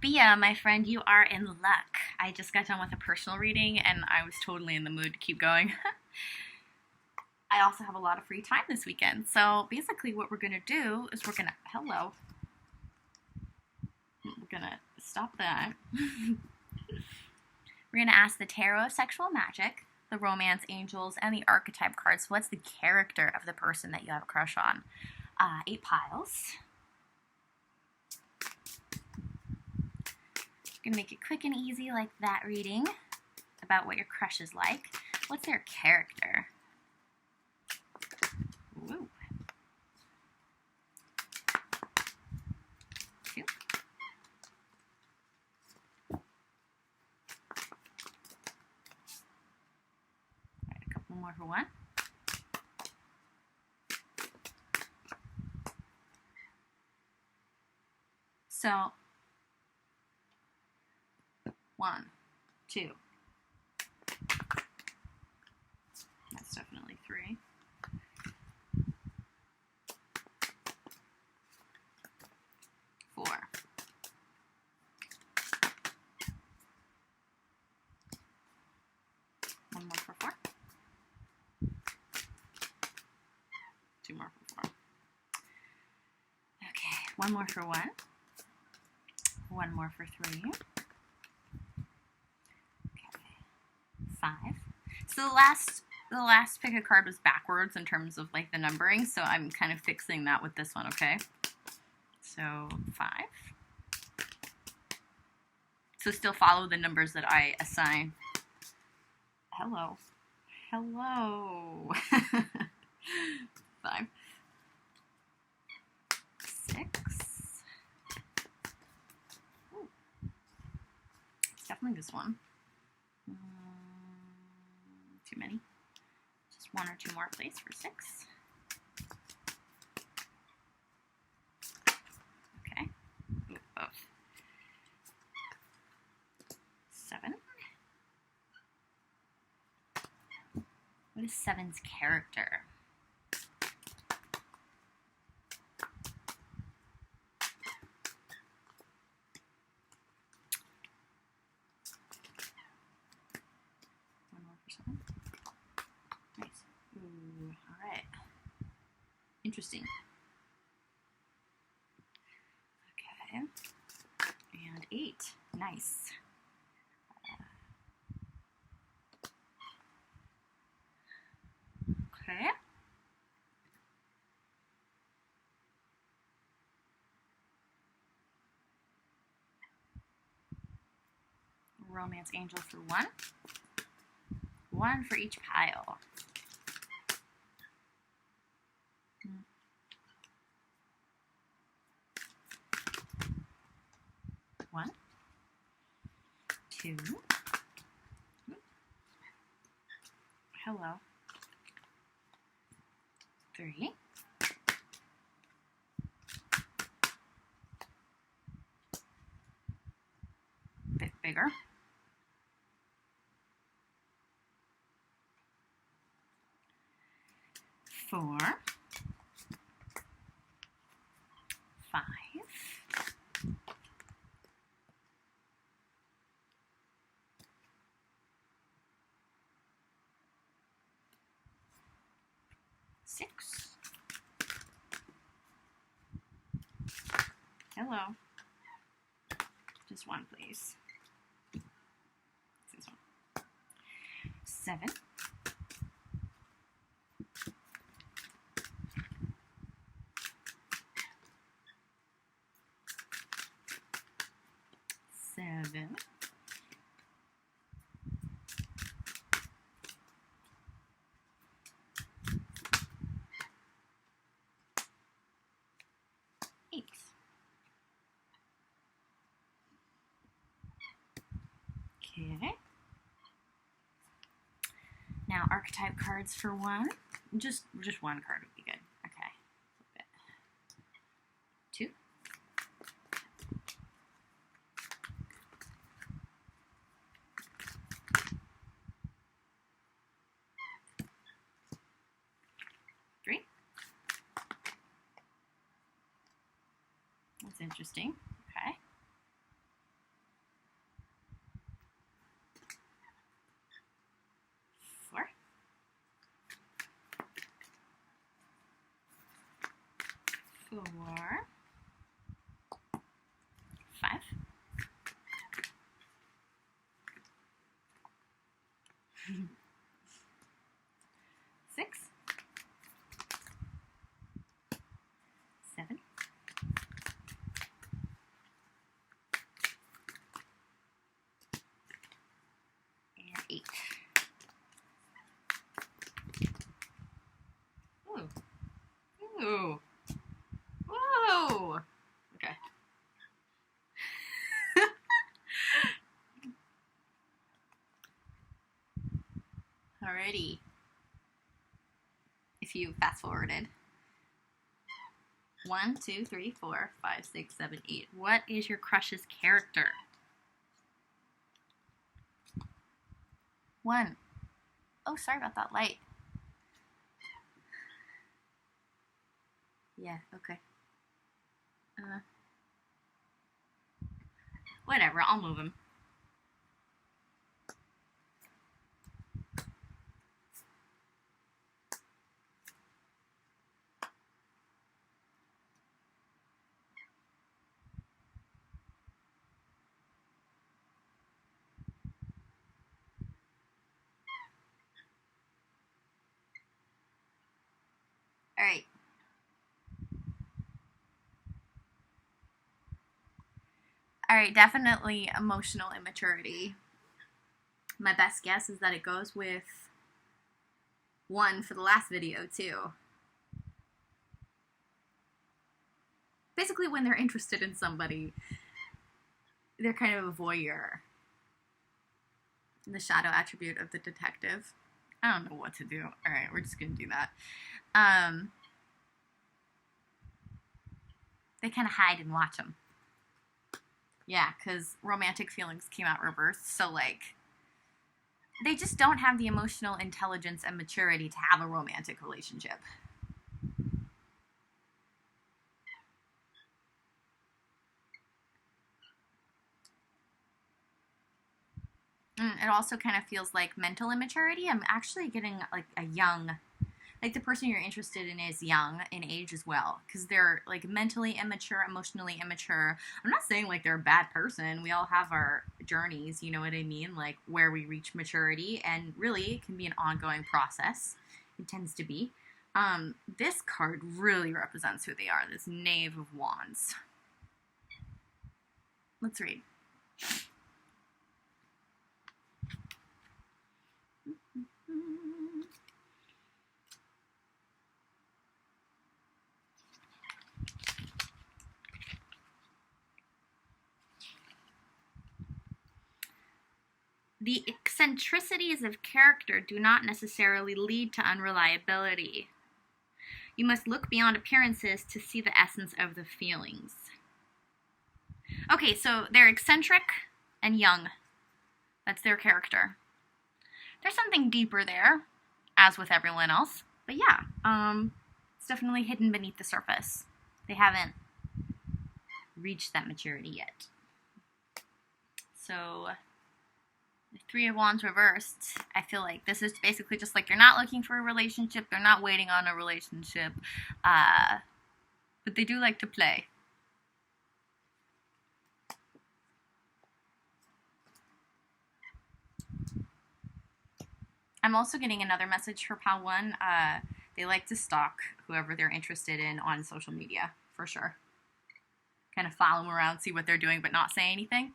Bia, my friend, you are in luck. I just got done with a personal reading and I was totally in the mood to keep going. I also have a lot of free time this weekend. So basically what we're going to do is we're going to stop that. We're going to ask the tarot of sexual magic, the romance angels, and the archetype cards. So what's the character of the person that you have a crush on? 8 piles. Gonna make it quick and easy like that reading about what your crush is like. What's their character? Ooh. 2. Alright, a couple more for 1. So 1, 2. That's definitely 3. 4. 1 more for 4. 2 more for 4. Okay, 1 more for 1. 1 more for 3. 5. So the last pick a card was backwards in terms of like the numbering, so I'm kind of fixing that with this one, okay? So 5. So still follow the numbers that I assign. Hello. 5. 6. Ooh. It's definitely this one. Too many. Just 1 or 2 more, please, for 6. Okay. Ooh, both. 7. What is 7's character? Nice. Ooh, all right. Interesting. Okay. And 8. Nice. Okay. Romance angel for 1. 1 for each pile. 1, 2. Hello. 3. Bit bigger. 4. 5. 6. Hello. Just 1, please. This one. 7. 7. 8. Okay. Now archetype cards for 1. Just 1 card would be good. Okay. 2. 3. That's interesting. Okay. 4, 5, 6, 7, and 8. Ooh. Ooh. Whoa. Okay. Alrighty. If you fast forwarded. 1, 2, 3, 4, 5, 6, 7, 8. What is your crush's character? 1. Oh, sorry about that light. Yeah, okay. Whatever, I'll move him. Alright. Alright, definitely emotional immaturity. My best guess is that it goes with 1 for the last video, too. Basically, when they're interested in somebody, they're kind of a voyeur. The shadow attribute of the detective. I don't know what to do. Alright, we're just gonna do that. They kind of hide and watch them. Yeah, because romantic feelings came out reversed, so, like, they just don't have the emotional intelligence and maturity to have a romantic relationship. It also kind of feels like mental immaturity. I'm actually getting, like, a young... Like, the person you're interested in is young in age as well. Because they're, like, mentally immature, emotionally immature. I'm not saying, like, they're a bad person. We all have our journeys, you know what I mean? Like, where we reach maturity. And really, it can be an ongoing process. It tends to be. This card really represents who they are. This Knave of Wands. Let's read. The eccentricities of character do not necessarily lead to unreliability. You must look beyond appearances to see the essence of the feelings. Okay, so they're eccentric and young. That's their character. There's something deeper there, as with everyone else. But yeah, it's definitely hidden beneath the surface. They haven't reached that maturity yet. So... the 3 of Wands reversed, I feel like this is basically just like they're not looking for a relationship, they're not waiting on a relationship, but they do like to play. I'm also getting another message for Pile 1. They like to stalk whoever they're interested in on social media, for sure. Kind of follow them around, see what they're doing, but not say anything.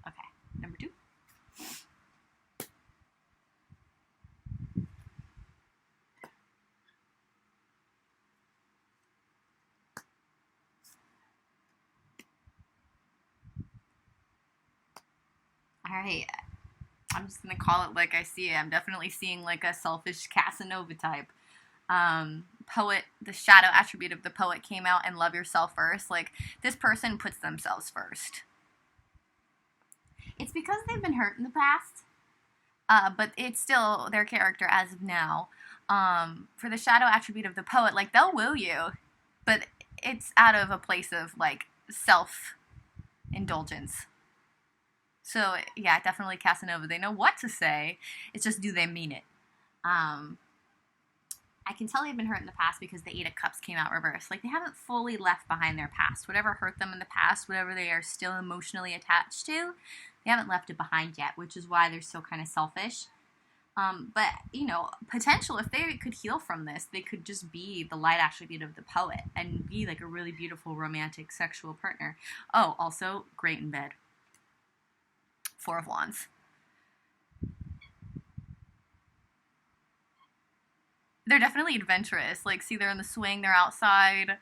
Okay, number 2. Alright, I'm just going to call it like I see it. I'm definitely seeing like a selfish Casanova type. Poet, the shadow attribute of the poet came out, and love yourself first. Like, this person puts themselves first. It's because they've been hurt in the past, but it's still their character as of now. For the shadow attribute of the poet, like, they'll woo you, but it's out of a place of, like, self-indulgence. So, yeah, definitely Casanova. They know what to say. It's just, do they mean it? I can tell they've been hurt in the past because the Eight of Cups came out reversed. Like, they haven't fully left behind their past. Whatever hurt them in the past, whatever they are still emotionally attached to, they haven't left it behind yet, which is why they're still kind of selfish. But, you know, potential, if they could heal from this, they could just be the light attribute of the poet and be like a really beautiful romantic sexual partner. Oh, also great in bed. Four of Wands. They're definitely adventurous. Like, see, they're in the swing, they're outside.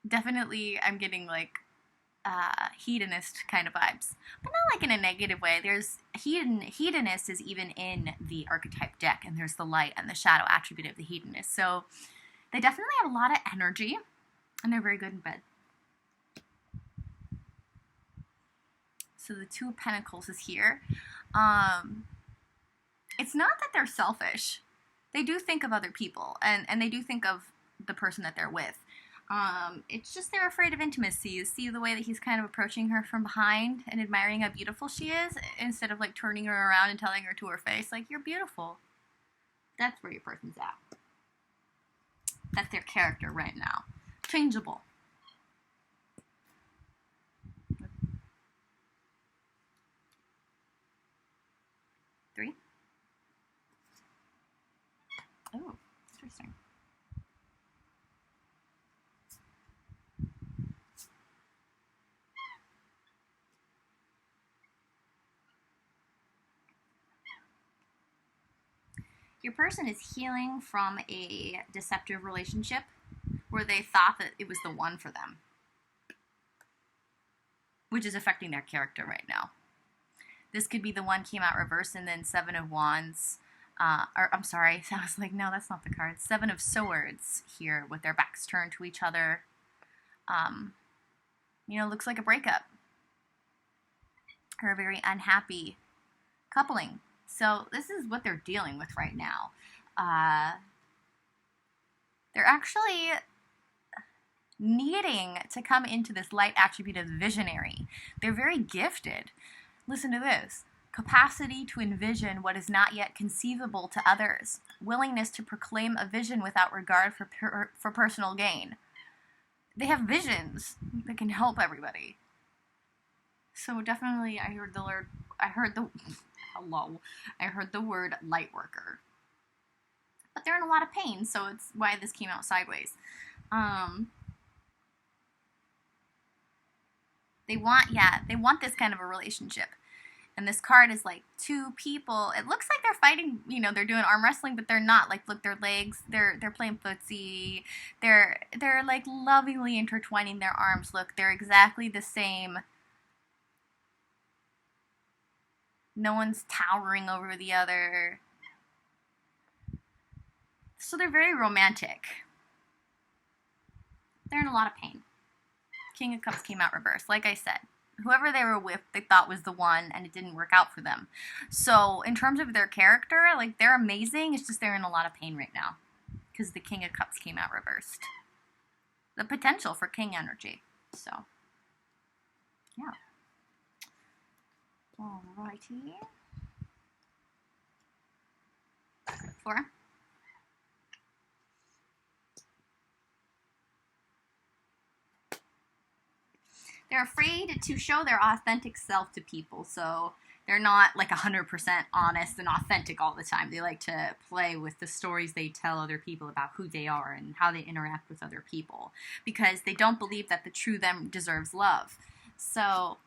Definitely, I'm getting like hedonist kind of vibes, but not like in a negative way. There's hedonist is even in the archetype deck, and there's the light and the shadow attribute of the hedonist. So they definitely have a lot of energy, and they're very good in bed. So the Two of Pentacles is here. It's not that they're selfish. They do think of other people, and they do think of the person that they're with. It's just they're afraid of intimacy. You see the way that he's kind of approaching her from behind and admiring how beautiful she is, instead of like turning her around and telling her to her face, like, you're beautiful. That's where your person's at. That's their character right now. Changeable. Three. Oh, interesting. Your person is healing from a deceptive relationship where they thought that it was the one for them, which is affecting their character right now. This could be the one came out reversed, and then Seven of Wands, or I'm sorry, I was like, no, that's not the card. Seven of Swords here with their backs turned to each other. You know, looks like a breakup. Or a very unhappy coupling. So this is what they're dealing with right now. They're actually needing to come into this light attribute of visionary. They're very gifted. Listen to this. Capacity to envision what is not yet conceivable to others. Willingness to proclaim a vision without regard for personal gain. They have visions that can help everybody. So definitely I heard the word light worker. But they're in a lot of pain, so it's why this came out sideways. They want this kind of a relationship. And this card is like two people. It looks like they're fighting, you know, they're doing arm wrestling, but they're not. Like, look, their legs, they're playing footsie. They're like lovingly intertwining their arms. Look, they're exactly the same. No one's towering over the other. So they're very romantic. They're in a lot of pain. King of Cups came out reversed. Like I said, whoever they were with, they thought was the one, and it didn't work out for them. So in terms of their character, like, they're amazing. It's just they're in a lot of pain right now because the King of Cups came out reversed. The potential for King energy. So, yeah. Alrighty. 4. They're afraid to show their authentic self to people, so they're not like 100% honest and authentic all the time. They like to play with the stories they tell other people about who they are and how they interact with other people, because they don't believe that the true them deserves love. So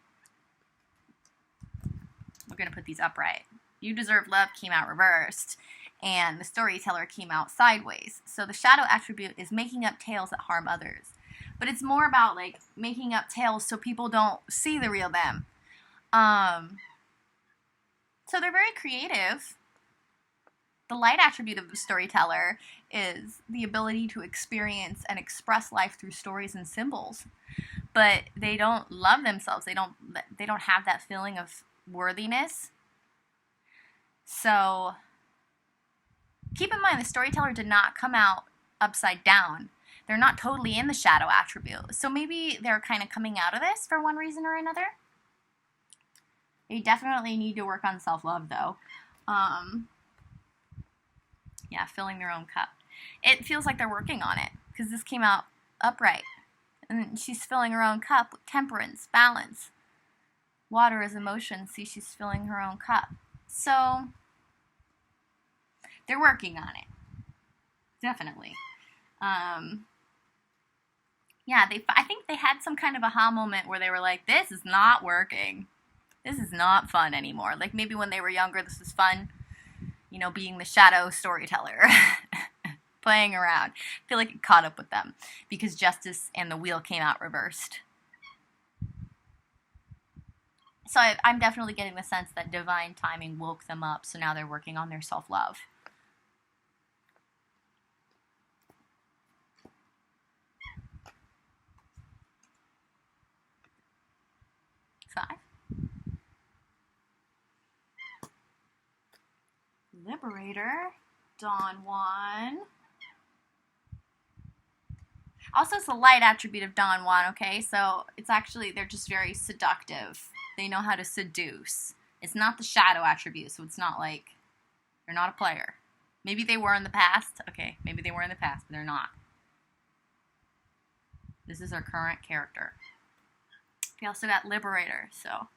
we're going to put these upright. You Deserve Love came out reversed, and the Storyteller came out sideways. So the shadow attribute is making up tales that harm others. But it's more about, like, making up tales so people don't see the real them. So they're very creative. The light attribute of the Storyteller is the ability to experience and express life through stories and symbols. But they don't love themselves. They don't have that feeling of worthiness. So keep in mind, the Storyteller did not come out upside down. They're not totally in the shadow attribute. So maybe they're kind of coming out of this for one reason or another. They definitely need to work on self-love, though. Yeah, filling their own cup. It feels like they're working on it because this came out upright. And she's filling her own cup with temperance, balance. Water is emotion. See, she's filling her own cup. So, they're working on it. Definitely. Yeah, I think they had some kind of aha moment where they were like, this is not working. This is not fun anymore. Like maybe when they were younger, this was fun. You know, being the shadow storyteller. Playing around. I feel like it caught up with them because justice and the wheel came out reversed. So I'm definitely getting the sense that divine timing woke them up, so now they're working on their self-love. 5. Liberator. Dawn 1. Also, it's the light attribute of Dawn 1, okay? So it's actually, they're just very seductive. They know how to seduce. It's not the shadow attribute, so it's not like they're not a player. Maybe they were in the past. Okay, maybe they were in the past, but they're not. This is our current character. We also got Liberator, so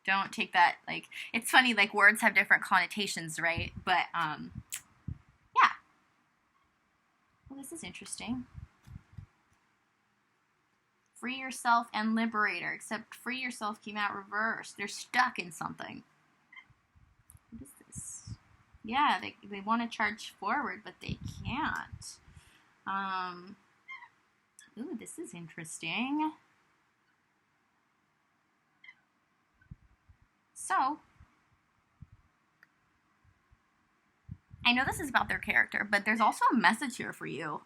don't take that, like, it's funny, like, words have different connotations, right? But, yeah. Well, this is interesting. Free yourself and Liberator, except free yourself came out reversed. They're stuck in something. What is this? Yeah, they want to charge forward, but they can't. Ooh, this is interesting. So, I know this is about their character, but there's also a message here for you.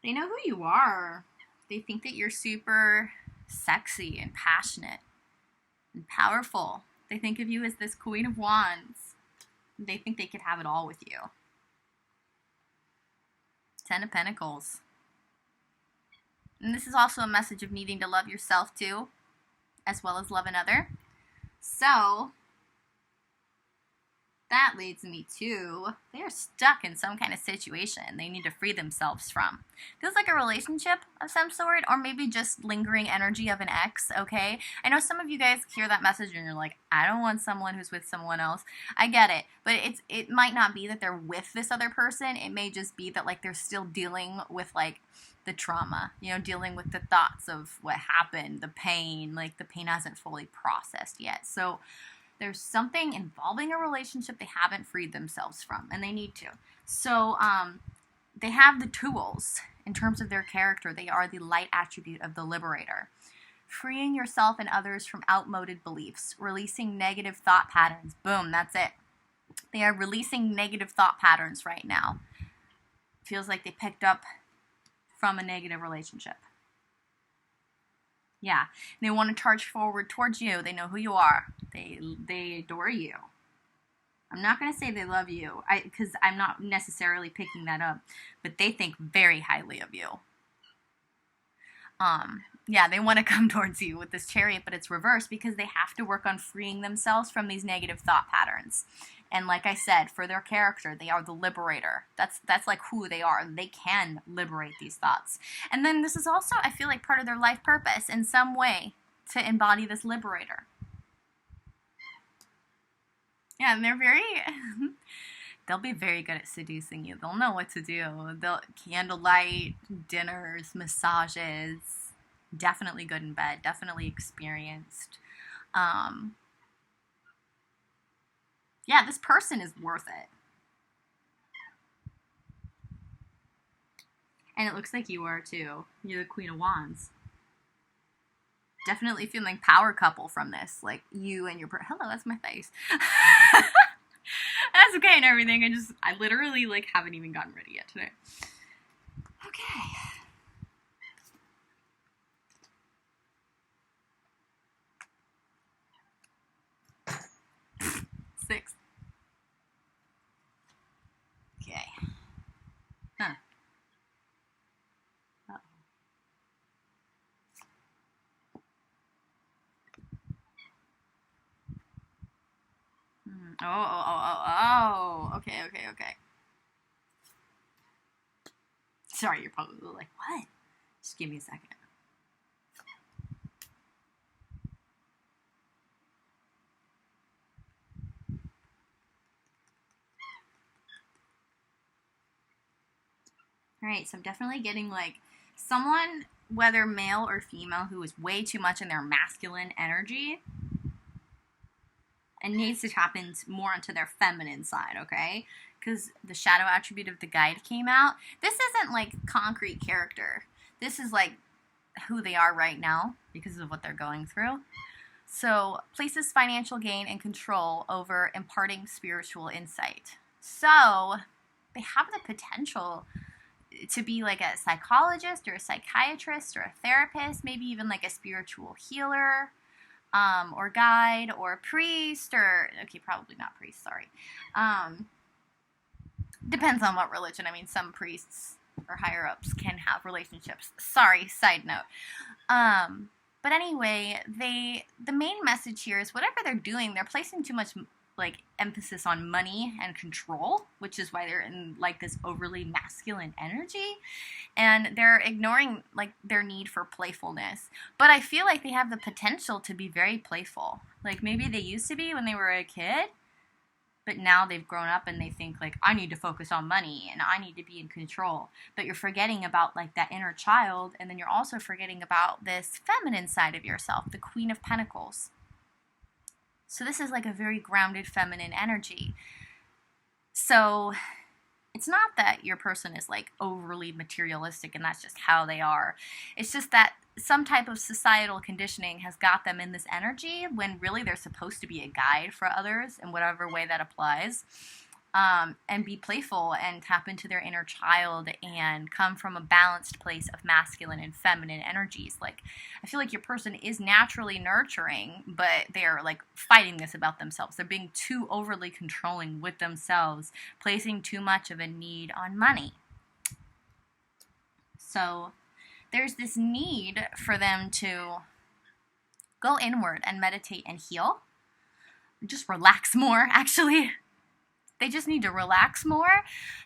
They know who you are. They think that you're super sexy and passionate and powerful. They think of you as this Queen of Wands. They think they could have it all with you. 10 of Pentacles. And this is also a message of needing to love yourself too, as well as love another. So, that leads me to, they're stuck in some kind of situation they need to free themselves from. Feels like a relationship of some sort, or maybe just lingering energy of an ex, okay? I know some of you guys hear that message and you're like, I don't want someone who's with someone else. I get it, but it might not be that they're with this other person. It may just be that, like, they're still dealing with, like, the trauma, you know, dealing with the thoughts of what happened, the pain, like, the pain hasn't fully processed yet. So, there's something involving a relationship they haven't freed themselves from, and they need to. So, they have the tools in terms of their character. They are the light attribute of the Liberator. Freeing yourself and others from outmoded beliefs. Releasing negative thought patterns. Boom, that's it. They are releasing negative thought patterns right now. Feels like they picked up from a negative relationship. Yeah, they want to charge forward towards you. They know who you are. They adore you. I'm not going to say they love you, because I'm not necessarily picking that up, but they think very highly of you. Yeah, they want to come towards you with this Chariot, but it's reversed because they have to work on freeing themselves from these negative thought patterns. And like I said, for their character, they are the Liberator. That's like who they are. They can liberate these thoughts. And then this is also, I feel like, part of their life purpose in some way to embody this Liberator. Yeah, and they're very, they'll be very good at seducing you. They'll know what to do. They'll candlelight, dinners, massages. Definitely good in bed. Definitely experienced. Yeah, this person is worth it. And it looks like you are too. You're the Queen of Wands. Definitely feeling power couple from this. Like you and your hello, that's my face. That's okay and everything. I literally like haven't even gotten ready yet today. Okay. Six. Okay. Huh. Uh-oh. Oh. Okay. Sorry, you're probably like, what? Just give me a second. All right, so I'm definitely getting like someone, whether male or female, who is way too much in their masculine energy and needs to tap more into their feminine side, okay? Because the shadow attribute of the guide came out. This isn't like concrete character. This is like who they are right now because of what they're going through. So, places financial gain and control over imparting spiritual insight. So, they have the potential to be like a psychologist or a psychiatrist or a therapist, maybe even like a spiritual healer, or guide or a priest, or okay, probably not priest, sorry. Depends on what religion. I mean, some priests or higher ups can have relationships. Sorry, side note. But anyway, the main message here is whatever they're doing, they're placing too much like emphasis on money and control, which is why they're in like this overly masculine energy, and they're ignoring like their need for playfulness. But I feel like they have the potential to be very playful. Like maybe they used to be when they were a kid, but now they've grown up and they think like, I need to focus on money and I need to be in control. But you're forgetting about like that inner child, and then you're also forgetting about this feminine side of yourself, the Queen of Pentacles. So this is like a very grounded feminine energy. So it's not that your person is like overly materialistic and that's just how they are. It's just that some type of societal conditioning has got them in this energy when really they're supposed to be a guide for others in whatever way that applies. And be playful and tap into their inner child and come from a balanced place of masculine and feminine energies. Like, I feel like your person is naturally nurturing, but they're like fighting this about themselves. They're being too overly controlling with themselves, placing too much of a need on money. So there's this need for them to go inward and meditate and heal. Just relax more, actually. They just need to relax more.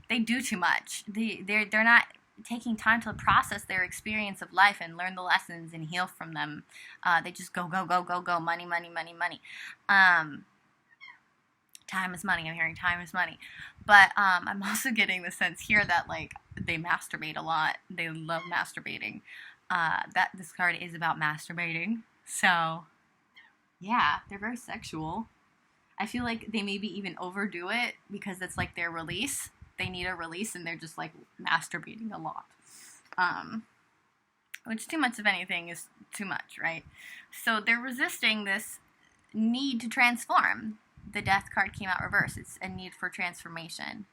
They do too much. They're not taking time to process their experience of life and learn the lessons and heal from them. They just go. Money. Time is money. I'm hearing time is money. But I'm also getting the sense here that like they masturbate a lot. They love masturbating. That this card is about masturbating. So yeah, they're very sexual. I feel like they maybe even overdo it because it's like their release. They need a release and they're just like masturbating a lot. Which too much of anything is too much, right? So they're resisting this need to transform. The Death card came out reversed. It's a need for transformation.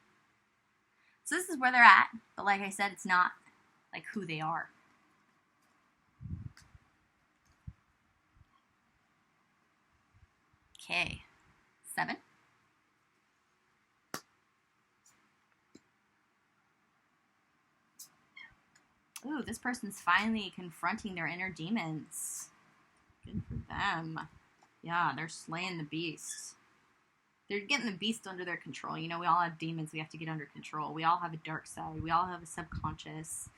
So this is where they're at. But like I said, it's not like who they are. Okay. 7. Ooh, this person's finally confronting their inner demons. Good for them. Yeah, they're slaying the beast. They're getting the beast under their control. You know, we all have demons we have to get under control. We all have a dark side. We all have a subconscious.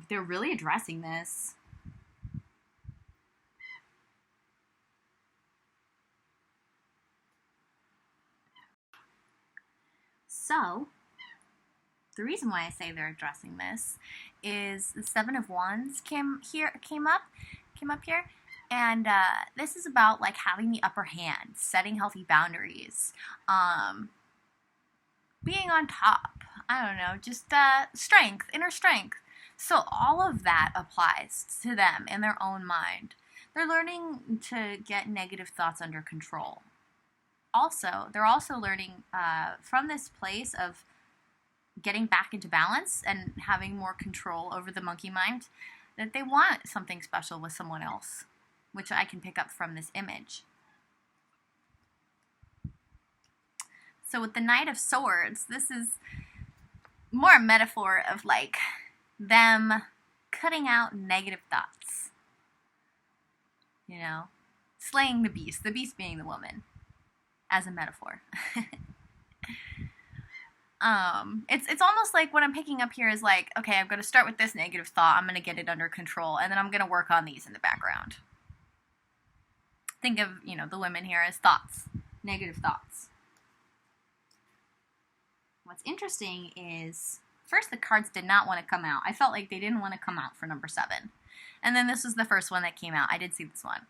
They're really addressing this. So, the reason why I say they're addressing this is the 7 of Wands came up here, and this is about like having the upper hand, setting healthy boundaries, being on top. I don't know, just strength, inner strength. So all of that applies to them in their own mind. They're learning to get negative thoughts under control. Also, they're also learning from this place of getting back into balance and having more control over the monkey mind, that they want something special with someone else, which I can pick up from this image. So with the Knight of Swords, this is more a metaphor of like them cutting out negative thoughts. You know, slaying the beast being the woman. as a metaphor. It's almost like what I'm picking up here is like, okay, I'm going to start with this negative thought. I'm going to get it under control, and then I'm going to work on these in the background. Think of, the women here as thoughts, negative thoughts. What's interesting is, first the cards did not want to come out. I felt like they didn't want to come out for number 7. And then this was the first one that came out. I did see this one.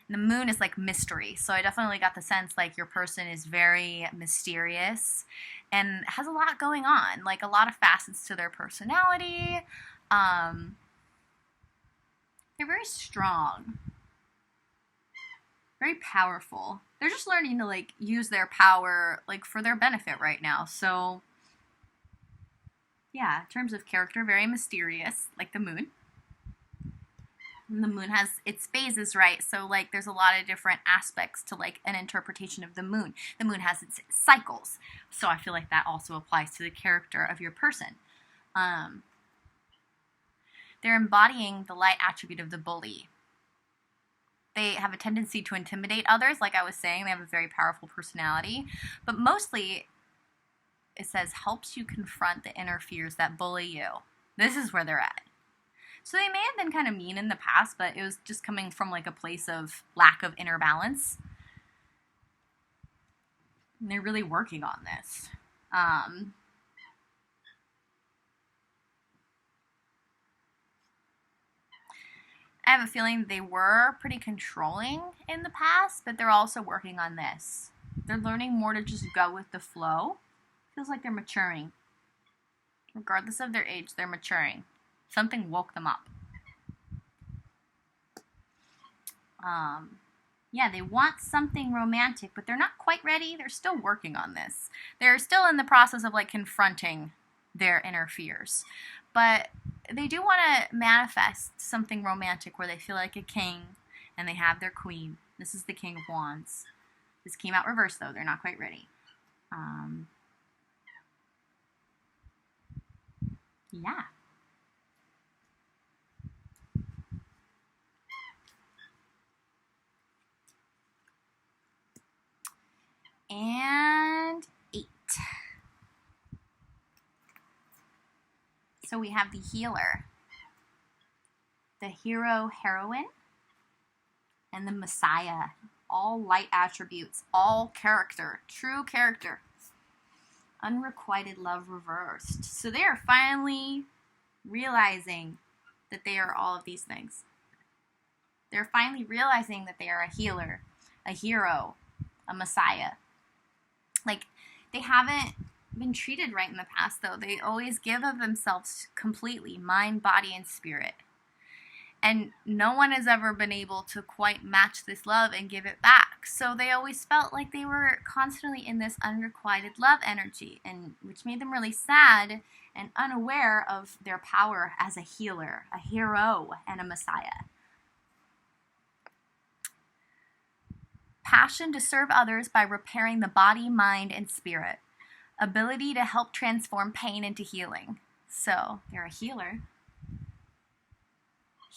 The moon is like mystery. So I definitely got the sense like your person is very mysterious and has a lot going on, like a lot of facets to their personality. They're very strong, very powerful. They're just learning to like use their power like for their benefit right now. So yeah, in terms of character, very mysterious, like the moon. And the moon has its phases, right? So like there's a lot of different aspects to like an interpretation of the moon. The moon has its cycles. So I feel like that also applies to the character of your person. They're embodying the light attribute of the bully. They have a tendency to intimidate others, like I was saying. They have a very powerful personality. But mostly, it says, helps you confront the inner fears that bully you. This is where they're at. So they may have been kind of mean in the past, but it was just coming from like a place of lack of inner balance. And they're really working on this. I have a feeling they were pretty controlling in the past, but they're also working on this. They're learning more to just go with the flow. Feels like they're maturing. Regardless of their age, they're maturing. Something woke them up. Yeah, they want something romantic, but they're not quite ready. They're still working on this. They're still in the process of like confronting their inner fears. But they do want to manifest something romantic where they feel like a king and they have their queen. This is the King of Wands. This came out reversed though. They're not quite ready. Yeah. And 8. So we have the healer, the hero, heroine, and the Messiah. All light attributes, all character, true character. Unrequited love reversed. So they are finally realizing that they are all of these things. They're finally realizing that they are a healer, a hero, a Messiah. Like, they haven't been treated right in the past, though. They always give of themselves completely, mind, body, and spirit. And no one has ever been able to quite match this love and give it back. So they always felt like they were constantly in this unrequited love energy, and which made them really sad and unaware of their power as a healer, a hero, and a Messiah. Passion to serve others by repairing the body, mind, and spirit. Ability to help transform pain into healing. So they're a healer.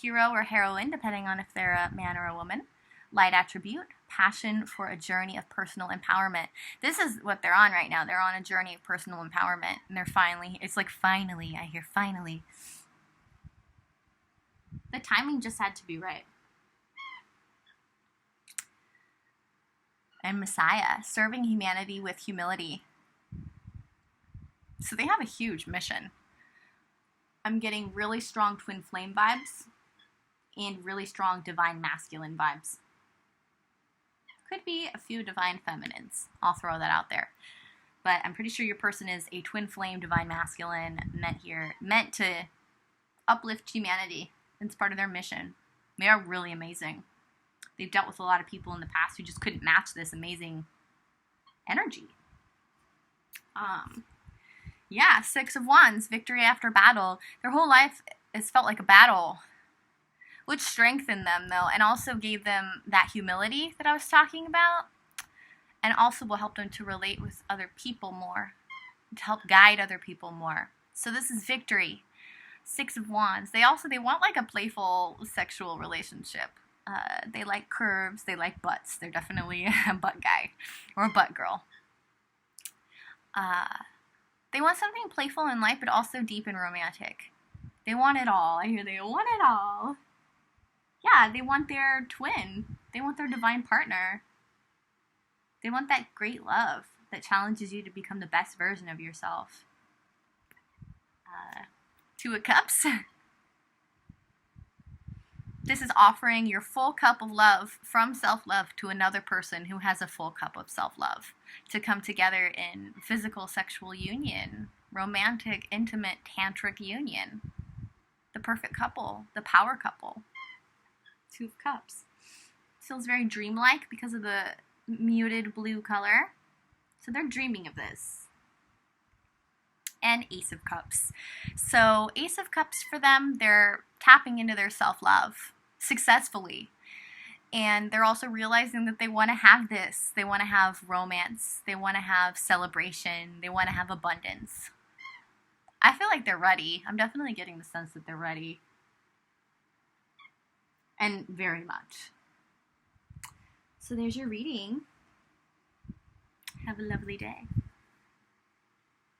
Hero or heroine, depending on if they're a man or a woman. Light attribute, passion for a journey of personal empowerment. This is what they're on right now. They're on a journey of personal empowerment. And they're finally, it's like finally, I hear finally. The timing just had to be right. And Messiah, serving humanity with humility. So they have a huge mission. I'm getting really strong twin flame vibes and really strong divine masculine vibes. Could be a few divine feminines. I'll throw that out there. But I'm pretty sure your person is a twin flame divine masculine meant to uplift humanity. It's part of their mission. They are really amazing. They've dealt with a lot of people in the past who just couldn't match this amazing energy. Yeah, 6 of Wands, victory after battle. Their whole life has felt like a battle, which strengthened them, though, and also gave them that humility that I was talking about, and also will help them to relate with other people more, to help guide other people more. So this is victory. 6 of Wands. They want like a playful sexual relationship. They like curves. They like butts. They're definitely a butt guy or a butt girl. They want something playful and light, but also deep and romantic. They want it all. I hear they want it all. Yeah, they want their twin. They want their divine partner. They want that great love that challenges you to become the best version of yourself. Two of Cups. This is offering your full cup of love from self-love to another person who has a full cup of self-love to come together in physical sexual union, romantic, intimate, tantric union. The perfect couple, the power couple. Two of Cups. Feels very dreamlike because of the muted blue color. So they're dreaming of this. And Ace of Cups. So Ace of Cups for them, they're tapping into their self-love successfully. And they're also realizing that they want to have this. They want to have romance. They want to have celebration. They want to have abundance. I feel like they're ready. I'm definitely getting the sense that they're ready. And very much. So there's your reading. Have a lovely day.